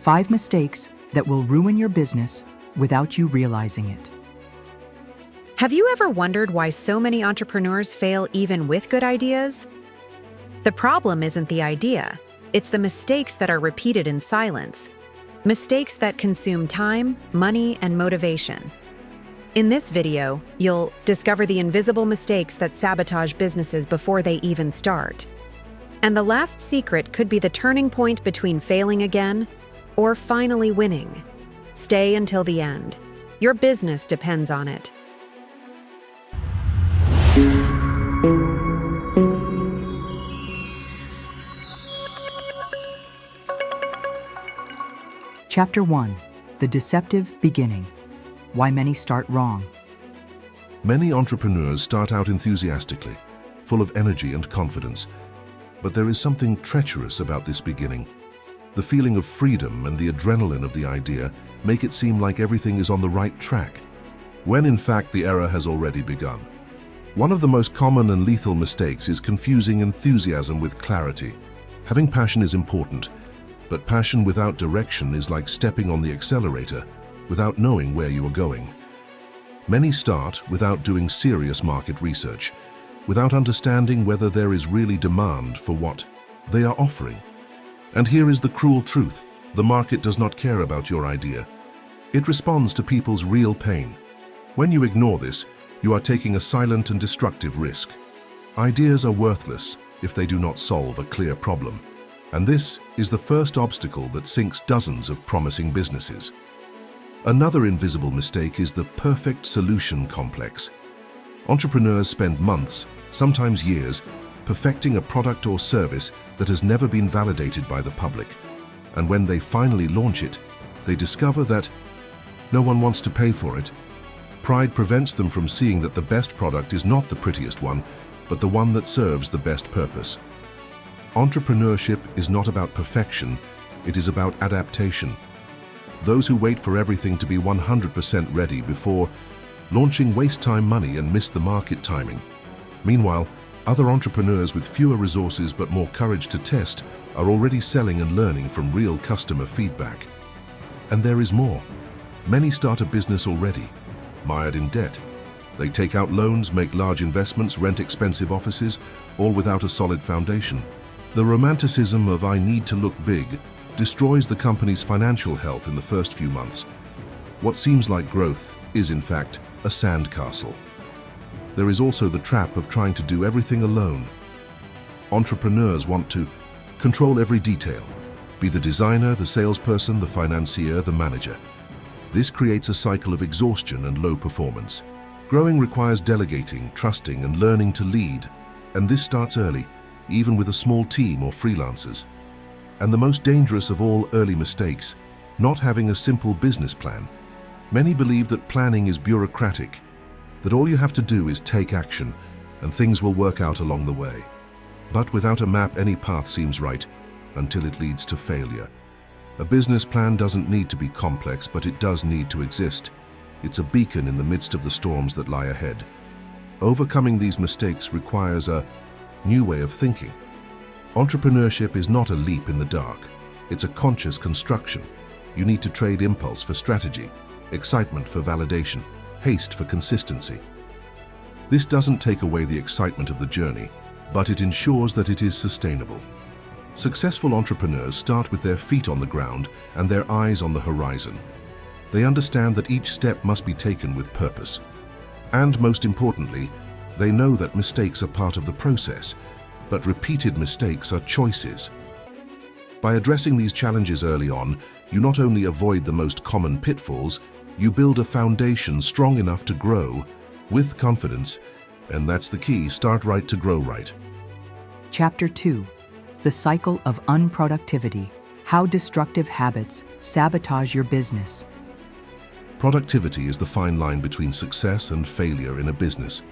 5 mistakes that will ruin your business without you realizing it. Have you ever wondered why so many entrepreneurs fail even with good ideas? The problem isn't the idea, it's the mistakes that are repeated in silence. Mistakes that consume time, money, and motivation. In this video, you'll discover the invisible mistakes that sabotage businesses before they even start. And the last secret could be the turning point between failing again or finally winning. Stay until the end. Your business depends on it. Chapter 1. The Deceptive Beginning. Why many start wrong. Many entrepreneurs start out enthusiastically, full of energy and confidence. But there is something treacherous about this beginning. The feeling of freedom and the adrenaline of the idea make it seem like everything is on the right track, when in fact the error has already begun. One of the most common and lethal mistakes is confusing enthusiasm with clarity. Having passion is important, but passion without direction is like stepping on the accelerator without knowing where you are going. Many start without doing serious market research, without understanding whether there is really demand for what they are offering. And here is the cruel truth: the market does not care about your idea. It responds to people's real pain. When you ignore this, you are taking a silent and destructive risk. Ideas are worthless if they do not solve a clear problem. And this is the first obstacle that sinks dozens of promising businesses. Another invisible mistake is the perfect solution complex. Entrepreneurs spend months, sometimes years, perfecting a product or service that has never been validated by the public. And when they finally launch it, they discover that no one wants to pay for it. Pride prevents them from seeing that the best product is not the prettiest one, but the one that serves the best purpose. Entrepreneurship is not about perfection, it is about adaptation. Those who wait for everything to be 100% ready before launching waste time, money, and miss the market timing. Meanwhile, other entrepreneurs with fewer resources but more courage to test are already selling and learning from real customer feedback. And there is more. Many start a business already, mired in debt. They take out loans, make large investments, rent expensive offices, all without a solid foundation. The romanticism of "I need to look big" destroys the company's financial health in the first few months. What seems like growth is, in fact, a sandcastle. There is also the trap of trying to do everything alone. Entrepreneurs want to control every detail, be the designer, the salesperson, the financier, the manager. This creates a cycle of exhaustion and low performance. Growing requires delegating, trusting, and learning to lead, and this starts early, even with a small team or freelancers. And the most dangerous of all early mistakes, not having a simple business plan. Many believe that planning is bureaucratic, that all you have to do is take action and things will work out along the way. But without a map, any path seems right until it leads to failure. A business plan doesn't need to be complex, but it does need to exist. It's a beacon in the midst of the storms that lie ahead. Overcoming these mistakes requires a new way of thinking. Entrepreneurship is not a leap in the dark. It's a conscious construction. You need to trade impulse for strategy, excitement for validation, haste for consistency. This doesn't take away the excitement of the journey, but it ensures that it is sustainable. Successful entrepreneurs start with their feet on the ground and their eyes on the horizon. They understand that each step must be taken with purpose. And most importantly, they know that mistakes are part of the process, but repeated mistakes are choices. By addressing these challenges early on, you not only avoid the most common pitfalls, you build a foundation strong enough to grow with confidence. And that's the key: start right to grow right. Chapter 2. The Cycle of Unproductivity. How destructive habits sabotage your business. Productivity is the fine line between success and failure in a business.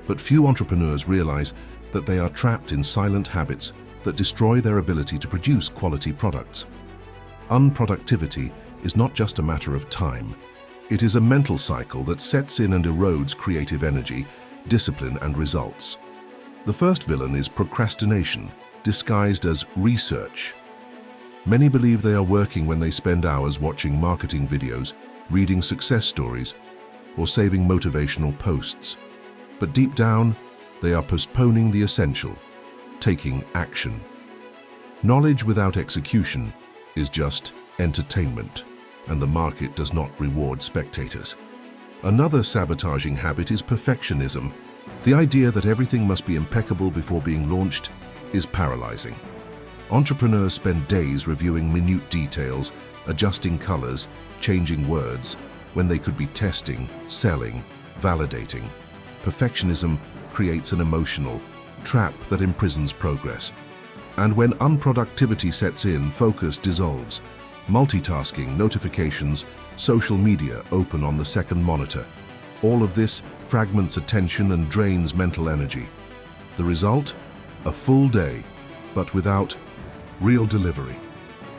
But few entrepreneurs realize that they are trapped in silent habits that destroy their ability to produce quality products. Unproductivity is not just a matter of time. It is a mental cycle that sets in and erodes creative energy, discipline, and results. The first villain is procrastination, disguised as research. Many believe they are working when they spend hours watching marketing videos, reading success stories, or saving motivational posts. But deep down, they are postponing the essential, taking action. Knowledge without execution is just entertainment, and the market does not reward spectators. Another sabotaging habit is perfectionism. The idea that everything must be impeccable before being launched is paralyzing. Entrepreneurs spend days reviewing minute details, adjusting colors, changing words, when they could be testing, selling, validating. Perfectionism creates an emotional trap that imprisons progress. And when unproductivity sets in, focus dissolves. Multitasking, notifications, social media open on the second monitor. All of this fragments attention and drains mental energy. The result? A full day, but without real delivery.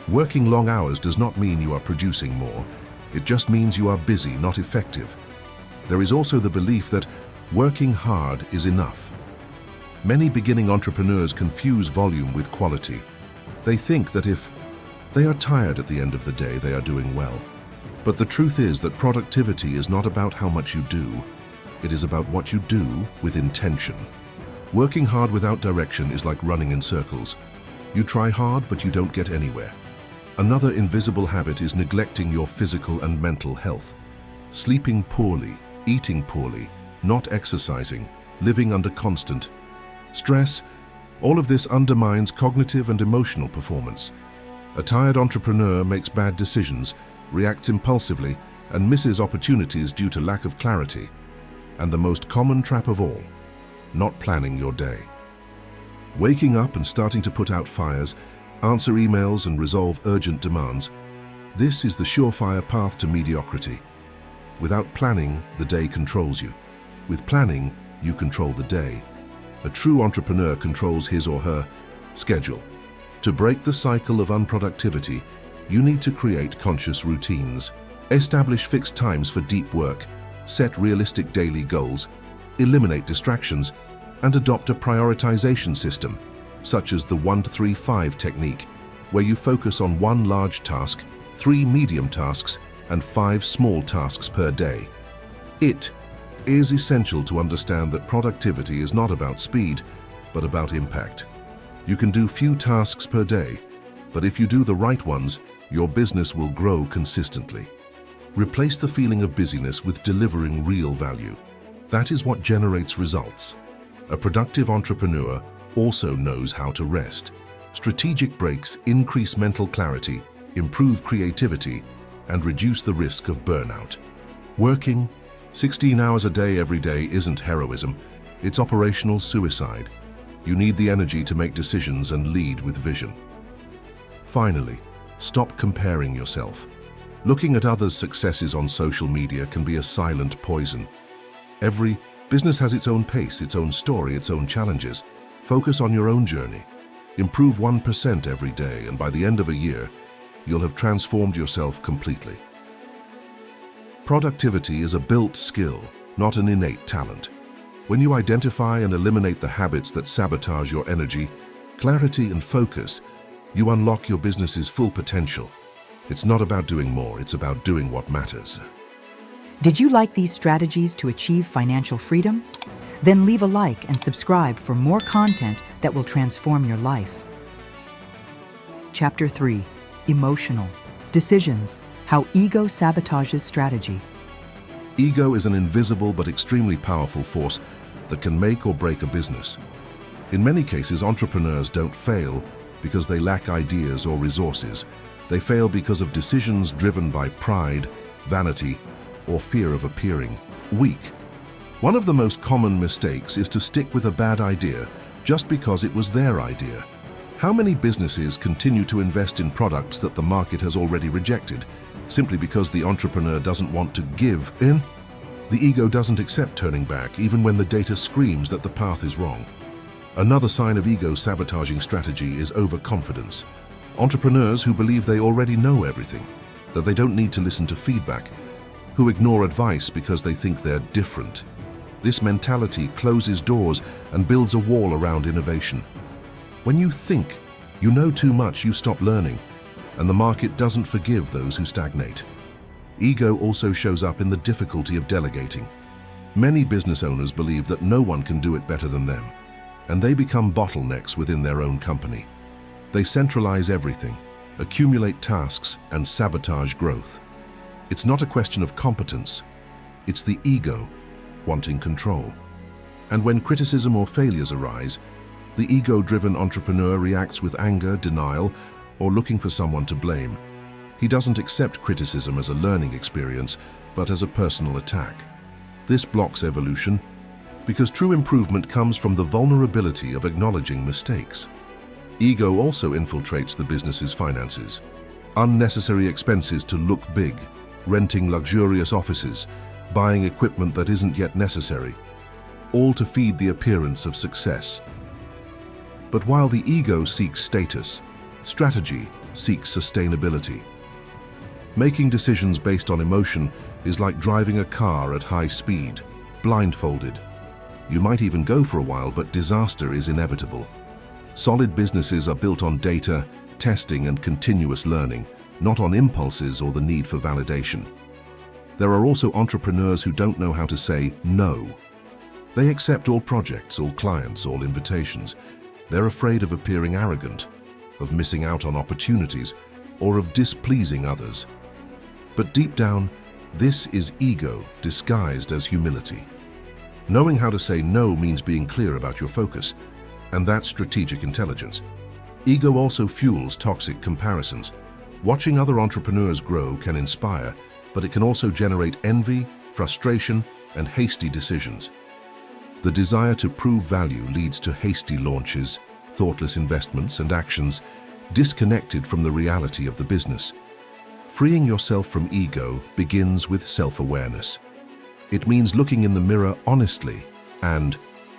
Working long hours does not mean you are producing more. It just means you are busy, not effective. There is also the belief that working hard is enough. Many beginning entrepreneurs confuse volume with quality. They think that if they are tired at the end of the day, they are doing well. But the truth is that productivity is not about how much you do. It is about what you do with intention. Working hard without direction is like running in circles. You try hard, but you don't get anywhere. Another invisible habit is neglecting your physical and mental health. Sleeping poorly, eating poorly, not exercising, living under constant stress, all of this undermines cognitive and emotional performance. A tired entrepreneur makes bad decisions, reacts impulsively, and misses opportunities due to lack of clarity. And the most common trap of all, not planning your day. Waking up and starting to put out fires, answer emails and resolve urgent demands. This is the surefire path to mediocrity. Without planning, the day controls you. With planning, you control the day. A true entrepreneur controls his or her schedule. To break the cycle of unproductivity, you need to create conscious routines. Establish fixed times for deep work, set realistic daily goals, eliminate distractions, and adopt a prioritization system, such as the 1-3-5 technique, where you focus on one large task, 3 medium tasks, and 5 small tasks per day. It is essential to understand that productivity is not about speed, but about impact. You can do few tasks per day, but if you do the right ones, your business will grow consistently. Replace the feeling of busyness with delivering real value. That is what generates results. A productive entrepreneur also knows how to rest. Strategic breaks increase mental clarity, improve creativity, and reduce the risk of burnout. Working 16 hours a day every day isn't heroism, it's operational suicide. You need the energy to make decisions and lead with vision. Finally, stop comparing yourself. Looking at others' successes on social media can be a silent poison. Every business has its own pace, its own story, its own challenges. Focus on your own journey. Improve 1% every day, and by the end of a year, you'll have transformed yourself completely. Productivity is a built skill, not an innate talent. When you identify and eliminate the habits that sabotage your energy, clarity, and focus, you unlock your business's full potential. It's not about doing more, it's about doing what matters. Did you like these strategies to achieve financial freedom? Then leave a like and subscribe for more content that will transform your life. Chapter 3. Emotional Decisions: How Ego Sabotages Strategy. Ego is an invisible but extremely powerful force that can make or break a business. In many cases, entrepreneurs don't fail because they lack ideas or resources. They fail because of decisions driven by pride, vanity, or fear of appearing weak. One of the most common mistakes is to stick with a bad idea just because it was their idea. How many businesses continue to invest in products that the market has already rejected, simply because the entrepreneur doesn't want to give in? The ego doesn't accept turning back, even when the data screams that the path is wrong. Another sign of ego-sabotaging strategy is overconfidence. Entrepreneurs who believe they already know everything, that they don't need to listen to feedback, who ignore advice because they think they're different. This mentality closes doors and builds a wall around innovation. When you think you know too much, you stop learning. and the market doesn't forgive those who stagnate. Ego also shows up in the difficulty of delegating. Many business owners believe that no one can do it better than them, and they become bottlenecks within their own company. They centralize everything, accumulate tasks, and sabotage growth. It's not a question of competence, it's the ego wanting control. And when criticism or failures arise, the ego-driven entrepreneur reacts with anger, denial, or looking for someone to blame. He doesn't accept criticism as a learning experience, but as a personal attack. This blocks evolution because true improvement comes from the vulnerability of acknowledging mistakes. Ego also infiltrates the business's finances. Unnecessary expenses to look big, renting luxurious offices, buying equipment that isn't yet necessary, all to feed the appearance of success. But while the ego seeks status, strategy seeks sustainability. Making decisions based on emotion is like driving a car at high speed, blindfolded. You might even go for a while, but disaster is inevitable. Solid businesses are built on data, testing, and continuous learning, not on impulses or the need for validation. There are also entrepreneurs who don't know how to say no. They accept all projects, all clients, all invitations. They're afraid of appearing arrogant, of missing out on opportunities, or of displeasing others. But deep down, this is ego disguised as humility. Knowing how to say no means being clear about your focus, and that's strategic intelligence. Ego also fuels toxic comparisons. Watching other entrepreneurs grow can inspire, but it can also generate envy, frustration, and hasty decisions. The desire to prove value leads to hasty launches, thoughtless investments, and actions disconnected from the reality of the business. Freeing yourself from ego begins with self-awareness. It means looking in the mirror honestly and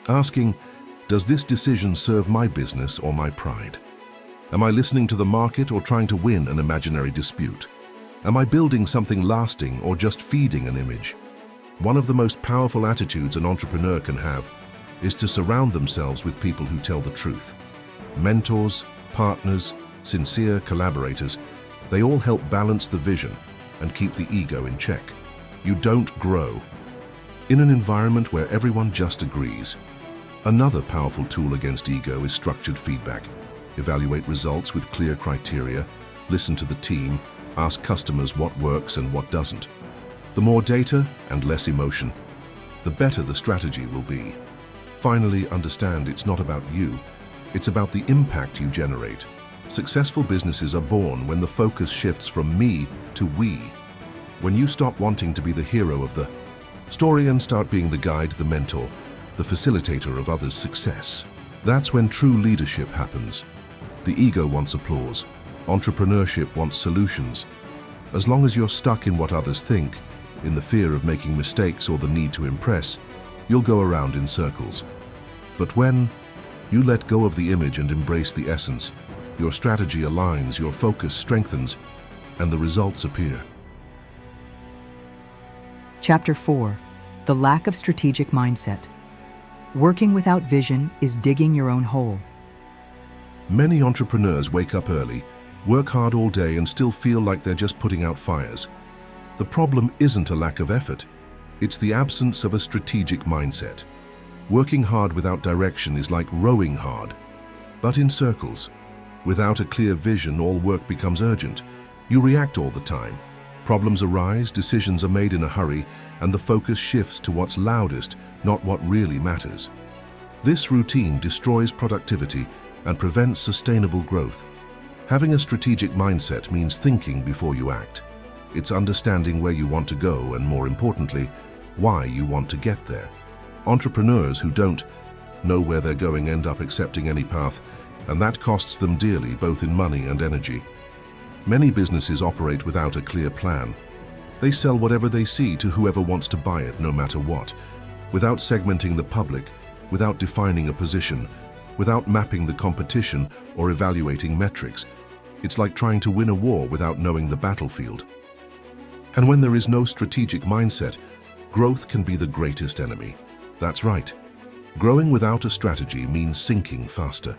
asking, does this decision serve my business or my pride? Am I listening to the market or trying to win an imaginary dispute? Am I building something lasting or just feeding an image? One of the most powerful attitudes an entrepreneur can have is to surround themselves with people who tell the truth. Mentors, partners, sincere collaborators, they all help balance the vision and keep the ego in check. You don't grow in an environment where everyone just agrees. Another powerful tool against ego is structured feedback. Evaluate results with clear criteria, listen to the team, ask customers what works and what doesn't. The more data and less emotion, the better the strategy will be. Finally, understand it's not about you, it's about the impact you generate. Successful businesses are born when the focus shifts from me to we. When you stop wanting to be the hero of the story and start being the guide, the mentor, the facilitator of others' success. That's when true leadership happens. The ego wants applause. Entrepreneurship wants solutions. As long as you're stuck in what others think, in the fear of making mistakes or the need to impress, you'll go around in circles. But when you let go of the image and embrace the essence, your strategy aligns, your focus strengthens, and the results appear. Chapter 4. The Lack of Strategic Mindset. Working without vision is digging your own hole. Many entrepreneurs wake up early, work hard all day, and still feel like they're just putting out fires. The problem isn't a lack of effort, it's the absence of a strategic mindset. Working hard without direction is like rowing hard, but in circles. Without a clear vision, all work becomes urgent. You react all the time. Problems arise, decisions are made in a hurry, and the focus shifts to what's loudest, not what really matters. This routine destroys productivity and prevents sustainable growth. Having a strategic mindset means thinking before you act. It's understanding where you want to go and, more importantly, why you want to get there. Entrepreneurs who don't know where they're going end up accepting any path, and that costs them dearly, both in money and energy. Many businesses operate without a clear plan. They sell whatever they see to whoever wants to buy it, no matter what, without segmenting the public, without defining a position, without mapping the competition or evaluating metrics. It's like trying to win a war without knowing the battlefield. And when there is no strategic mindset, growth can be the greatest enemy. That's right. Growing without a strategy means sinking faster.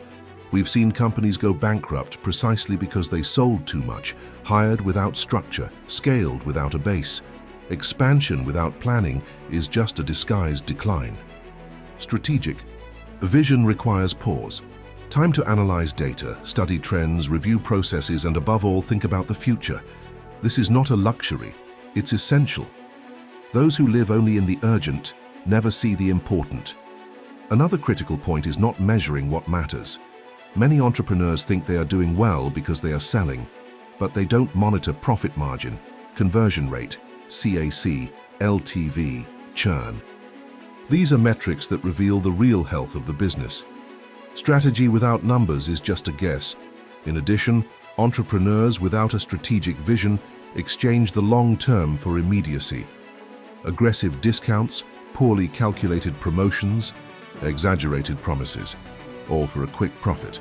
We've seen companies go bankrupt precisely because they sold too much, hired without structure, scaled without a base. Expansion without planning is just a disguised decline. Strategic. Vision requires pause. Time to analyze data, study trends, review processes, and above all, think about the future. This is not a luxury, it's essential. Those who live only in the urgent never see the important. Another critical point is not measuring what matters. Many entrepreneurs think they are doing well because they are selling, but they don't monitor profit margin, conversion rate, CAC, LTV, churn. These are metrics that reveal the real health of the business. Strategy without numbers is just a guess. In addition, entrepreneurs without a strategic vision exchange the long term for immediacy. Aggressive discounts, poorly calculated promotions, exaggerated promises, all for a quick profit.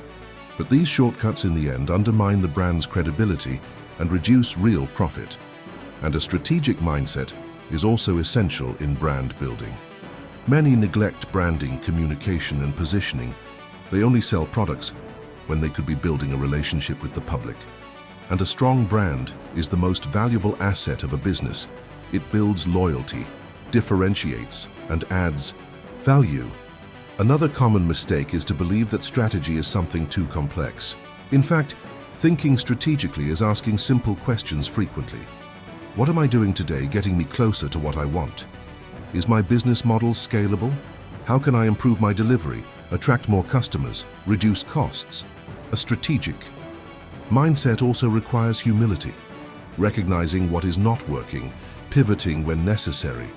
But these shortcuts in the end undermine the brand's credibility and reduce real profit. And a strategic mindset is also essential in brand building. Many neglect branding, communication, and positioning. They only sell products when they could be building a relationship with the public. And a strong brand is the most valuable asset of a business. It builds loyalty, differentiates, and adds value. Another common mistake is to believe that strategy is something too complex. In fact, thinking strategically is asking simple questions frequently. What am I doing today getting me closer to what I want? Is my business model scalable? How can I improve my delivery, attract more customers, reduce costs? A strategic mindset also requires humility, recognizing what is not working, pivoting when necessary,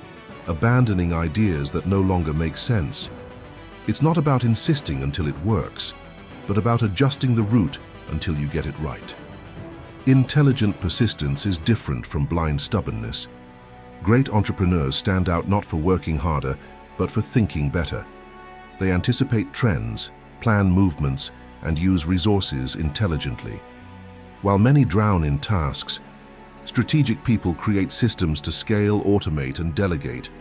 abandoning ideas that no longer make sense. It's not about insisting until it works, but about adjusting the route until you get it right. Intelligent persistence is different from blind stubbornness. Great entrepreneurs stand out not for working harder, but for thinking better. They anticipate trends, plan movements, and use resources intelligently. While many drown in tasks, strategic people create systems to scale, automate, and delegate.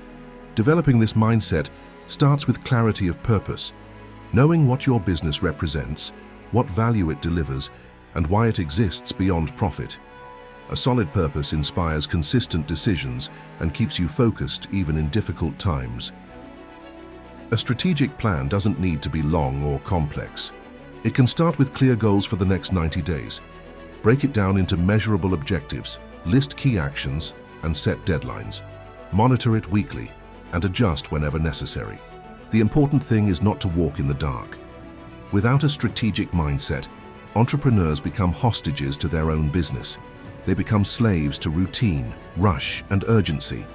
Developing this mindset starts with clarity of purpose, knowing what your business represents, what value it delivers, and why it exists beyond profit. A solid purpose inspires consistent decisions and keeps you focused even in difficult times. A strategic plan doesn't need to be long or complex. It can start with clear goals for the next 90 days. Break it down into measurable objectives, list key actions, and set deadlines. Monitor it weekly and adjust whenever necessary. The important thing is not to walk in the dark. Without a strategic mindset, entrepreneurs become hostages to their own business. They become slaves to routine, rush, and urgency.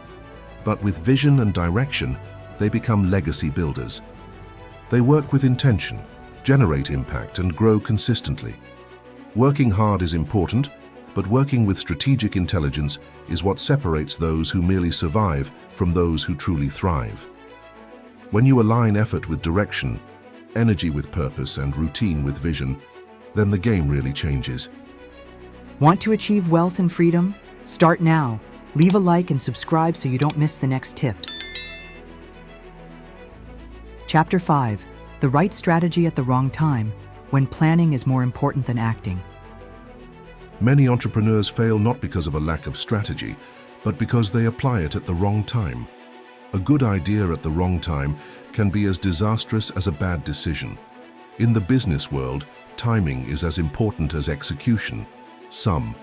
But with vision and direction, they become legacy builders. They work with intention, generate impact, and grow consistently. Working hard is important, but working with strategic intelligence is what separates those who merely survive from those who truly thrive. When you align effort with direction, energy with purpose, and routine with vision, then the game really changes. Want to achieve wealth and freedom? Start now. Leave a like and subscribe so you don't miss the next tips. Chapter 5. The right strategy at the wrong time, when planning is more important than acting. Many entrepreneurs fail not because of a lack of strategy, but because they apply it at the wrong time. A good idea at the wrong time can be as disastrous as a bad decision. In the business world, timing is as important as execution. Some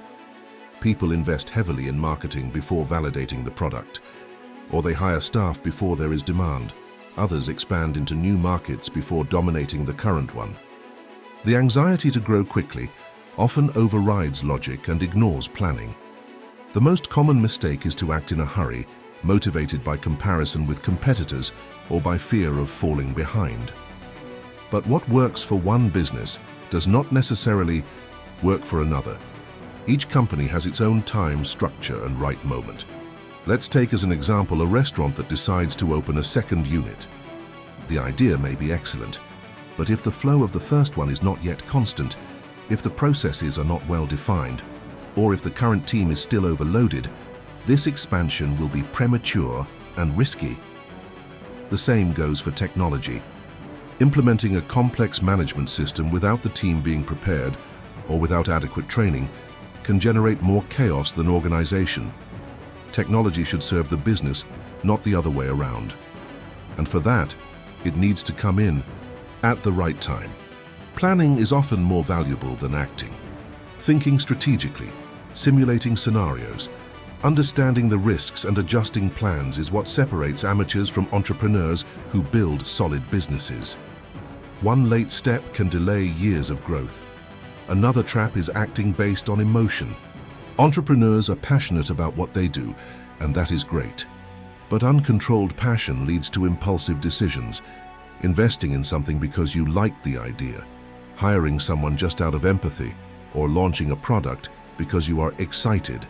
people invest heavily in marketing before validating the product, or they hire staff before there is demand. Others expand into new markets before dominating the current one. The anxiety to grow quickly often overrides logic and ignores planning. The most common mistake is to act in a hurry, motivated by comparison with competitors or by fear of falling behind. But what works for one business does not necessarily work for another. Each company has its own time, structure, and right moment. Let's take as an example a restaurant that decides to open a second unit. The idea may be excellent, but if the flow of the first one is not yet constant, if the processes are not well defined, or if the current team is still overloaded, this expansion will be premature and risky. The same goes for technology. Implementing a complex management system without the team being prepared or without adequate training can generate more chaos than organization. Technology should serve the business, not the other way around. And for that, it needs to come in at the right time. Planning is often more valuable than acting. Thinking strategically, simulating scenarios, understanding the risks and adjusting plans is what separates amateurs from entrepreneurs who build solid businesses. One late step can delay years of growth. Another trap is acting based on emotion. Entrepreneurs are passionate about what they do, and that is great. But uncontrolled passion leads to impulsive decisions, investing in something because you like the idea, hiring someone just out of empathy, or launching a product because you are excited.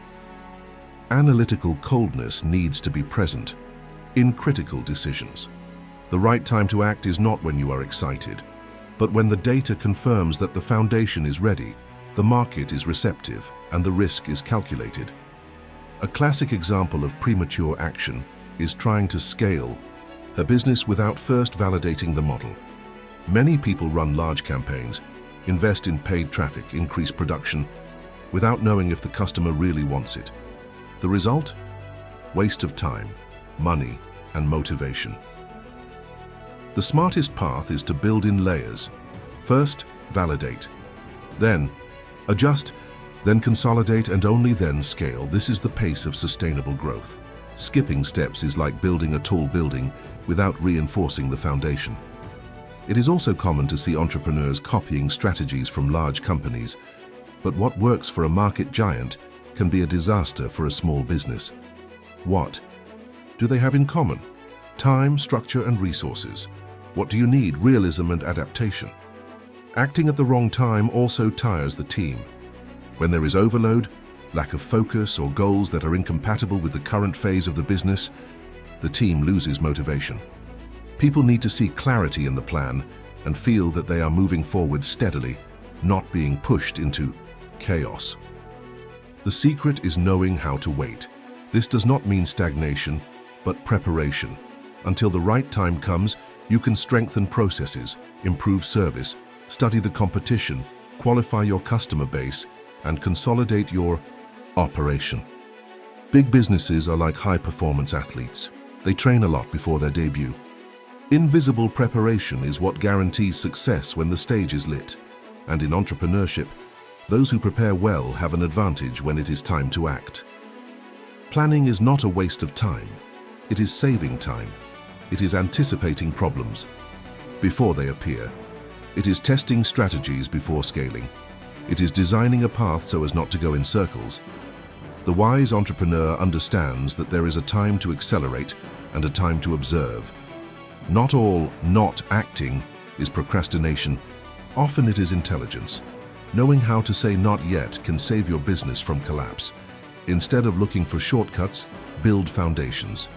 Analytical coldness needs to be present in critical decisions. The right time to act is not when you are excited, but when the data confirms that the foundation is ready, the market is receptive, and the risk is calculated. A classic example of premature action is trying to scale a business without first validating the model. Many people run large campaigns, invest in paid traffic, increase production, without knowing if the customer really wants it. The result? Waste of time, money, and motivation. The smartest path is to build in layers. First, validate. Then, adjust, then consolidate, and only then scale. This is the pace of sustainable growth. Skipping steps is like building a tall building without reinforcing the foundation. It is also common to see entrepreneurs copying strategies from large companies, but what works for a market giant can be a disaster for a small business. What do they have in common? Time, structure, and resources. What do you need? Realism and adaptation. Acting at the wrong time also tires the team. When there is overload, lack of focus, or goals that are incompatible with the current phase of the business, the team loses motivation. People need to see clarity in the plan and feel that they are moving forward steadily, not being pushed into chaos. The secret is knowing how to wait. This does not mean stagnation, but preparation. Until the right time comes, you can strengthen processes, improve service, study the competition, qualify your customer base, and consolidate your operation. Big businesses are like high-performance athletes. They train a lot before their debut. Invisible preparation is what guarantees success when the stage is lit. And in entrepreneurship, those who prepare well have an advantage when it is time to act. Planning is not a waste of time. It is saving time. It is anticipating problems before they appear. It is testing strategies before scaling. It is designing a path so as not to go in circles. The wise entrepreneur understands that there is a time to accelerate and a time to observe. Not all not acting is procrastination. Often it is intelligence. Knowing how to say not yet can save your business from collapse. Instead of looking for shortcuts, build foundations.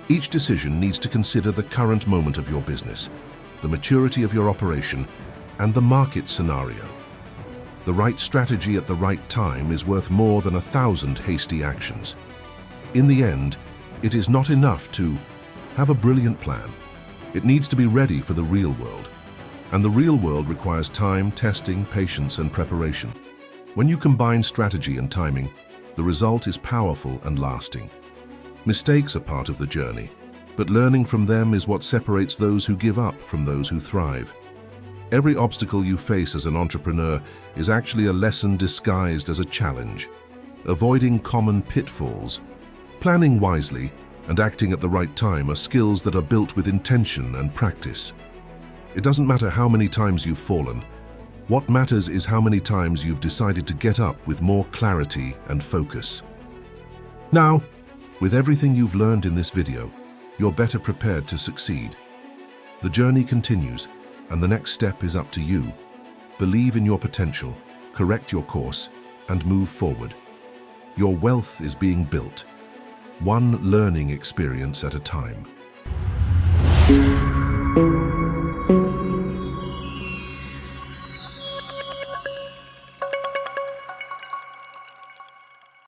Each decision needs to consider the current moment of your business, the maturity of your operation, and the market scenario. The right strategy at the right time is worth more than 1,000 hasty actions. In the end, it is not enough to have a brilliant plan. It needs to be ready for the real world. And the real world requires time, testing, patience, and preparation. When you combine strategy and timing, the result is powerful and lasting. Mistakes are part of the journey, but learning from them is what separates those who give up from those who thrive. Every obstacle you face as an entrepreneur is actually a lesson disguised as a challenge. Avoiding common pitfalls, planning wisely, and acting at the right time are skills that are built with intention and practice. It doesn't matter how many times you've fallen. What matters is how many times you've decided to get up with more clarity and focus. Now, with everything you've learned in this video, you're better prepared to succeed. The journey continues, and the next step is up to you. Believe in your potential, correct your course, and move forward. Your wealth is being built, one learning experience at a time.